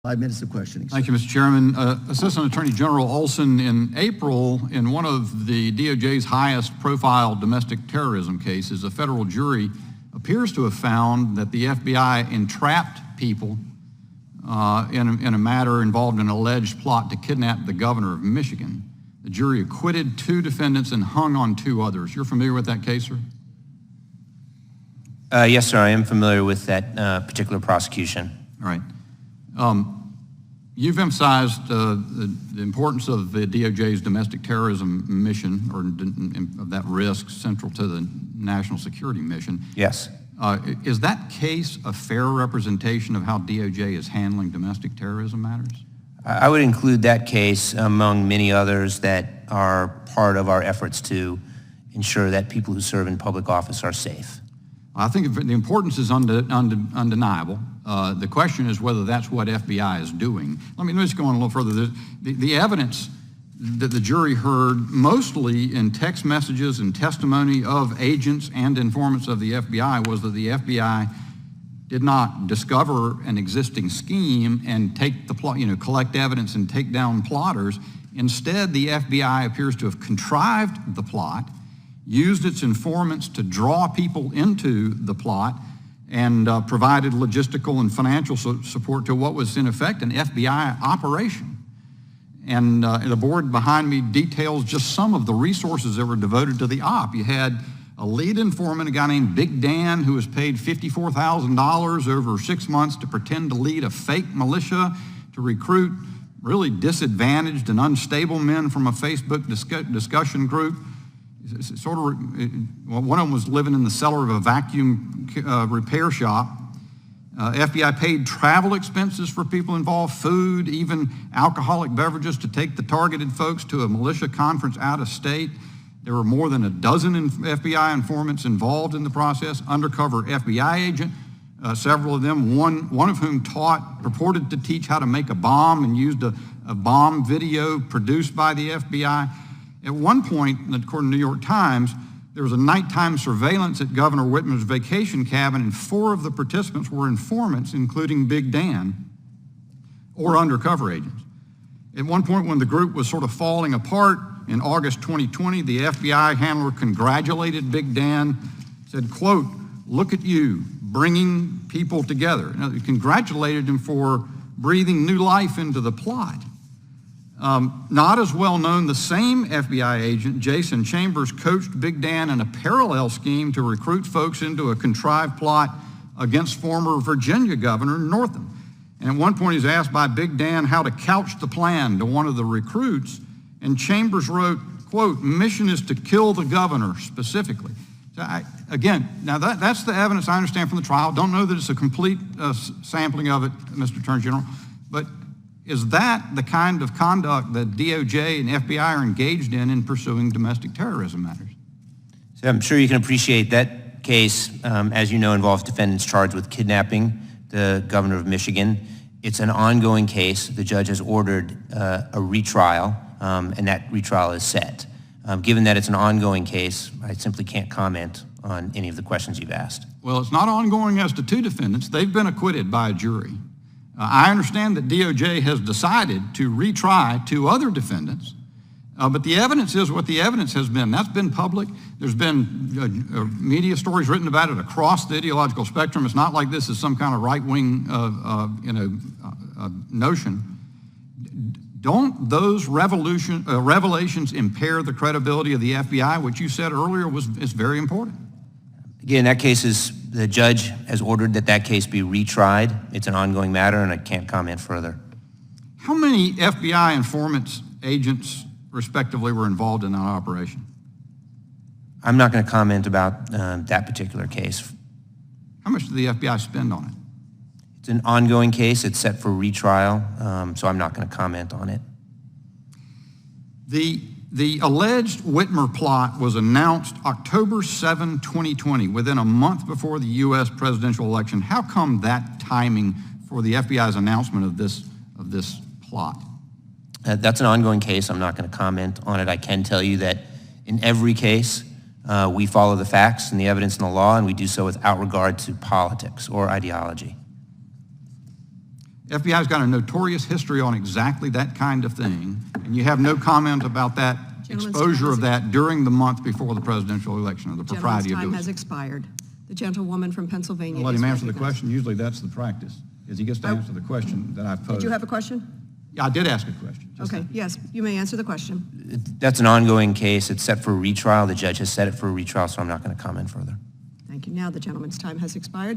5 minutes of questioning. Thank you, Mr. Chairman. Assistant Attorney General Olson, in April, in one of the DOJ's highest profile domestic terrorism cases, a federal jury appears to have found that the FBI entrapped people in a matter involved in an alleged plot to kidnap the governor of Michigan. The jury acquitted 2 defendants and hung on 2 others. You're familiar with that case, sir? Yes, sir. I am familiar with that particular prosecution. All right. You've emphasized the importance of the DOJ's domestic terrorism mission, or of that risk central to the national security mission. Yes. Is that case a fair representation of how DOJ is handling domestic terrorism matters? I would include that case among many others that are part of our efforts to ensure that people who serve in public office are safe. I think the importance is undeniable. The question is whether that's what FBI is doing. Let me just go on a little further. The evidence that the jury heard, mostly in text messages and testimony of agents and informants of the FBI, was that the FBI did not discover an existing scheme and take the plot, collect evidence and take down plotters. Instead, the FBI appears to have contrived the plot, used its informants to draw people into the plot, and provided logistical and financial support to what was in effect an FBI operation. And the board behind me details just some of the resources that were devoted to the op. You had a lead informant, a guy named Big Dan, who was paid $54,000 over 6 months to pretend to lead a fake militia to recruit really disadvantaged and unstable men from a Facebook discussion group. One of them was living in the cellar of a vacuum repair shop. FBI paid travel expenses for people involved, food, even alcoholic beverages to take the targeted folks to a militia conference out of state. There were more than a dozen FBI informants involved in the process, undercover FBI agent, several of them, one of whom purported to teach how to make a bomb and used a bomb video produced by the FBI. At one point, according to the New York Times, there was a nighttime surveillance at Governor Whitmer's vacation cabin, and 4 of the participants were informants, including Big Dan, or undercover agents. At one point, when the group was sort of falling apart in August 2020, the FBI handler congratulated Big Dan, said, quote, "Look at you, bringing people together." Now, he congratulated him for breathing new life into the plot. Not as well known, the same FBI agent, Jason Chambers, coached Big Dan in a parallel scheme to recruit folks into a contrived plot against former Virginia Governor Northam. And at one point he's asked by Big Dan how to couch the plan to one of the recruits, and Chambers wrote, quote, "Mission is to kill the governor," specifically. So that's the evidence I understand from the trial. Don't know that it's a complete sampling of it, Mr. Attorney General, but is that the kind of conduct that DOJ and FBI are engaged in pursuing domestic terrorism matters? So I'm sure you can appreciate that case, as you know, involves defendants charged with kidnapping the governor of Michigan. It's an ongoing case. The judge has ordered a retrial, and that retrial is set. Given that it's an ongoing case, I simply can't comment on any of the questions you've asked. Well, it's not ongoing as to 2 defendants. They've been acquitted by a jury. I understand that DOJ has decided to retry 2 other defendants, but the evidence is what the evidence has been. That's been public. There's been media stories written about it across the ideological spectrum. It's not like this is some kind of right-wing notion. Don't those revelations impair the credibility of the FBI, which you said earlier is very important? Again, that case the judge has ordered that case be retried. It's an ongoing matter, and I can't comment further. How many FBI informants, agents, respectively, were involved in that operation? I'm not going to comment about that particular case. How much did the FBI spend on it? It's an ongoing case. It's set for retrial, so I'm not going to comment on it. The alleged Whitmer plot was announced October 7, 2020, within a month before the U.S. presidential election. How come that timing for the FBI's announcement of this plot? That's an ongoing case. I'm not going to comment on it. I can tell you that in every case, we follow the facts and the evidence and the law, and we do so without regard to politics or ideology. FBI's got a notorious history on exactly that kind of thing, and you have no comment about that exposure of that during the month before the presidential election, or the propriety of Gentleman's doing time has it. expired. The gentlewoman from Pennsylvania Let is him answer the recognized. question. Usually that's the practice, is he gets to answer the question that I've posed. Did you have a question? Yeah, I did ask a question. Okay, yes, you may answer the question. That's an ongoing case. It's set for a retrial. The judge has set it for a retrial, so I'm not going to comment further. Thank you. Now the gentleman's time has expired.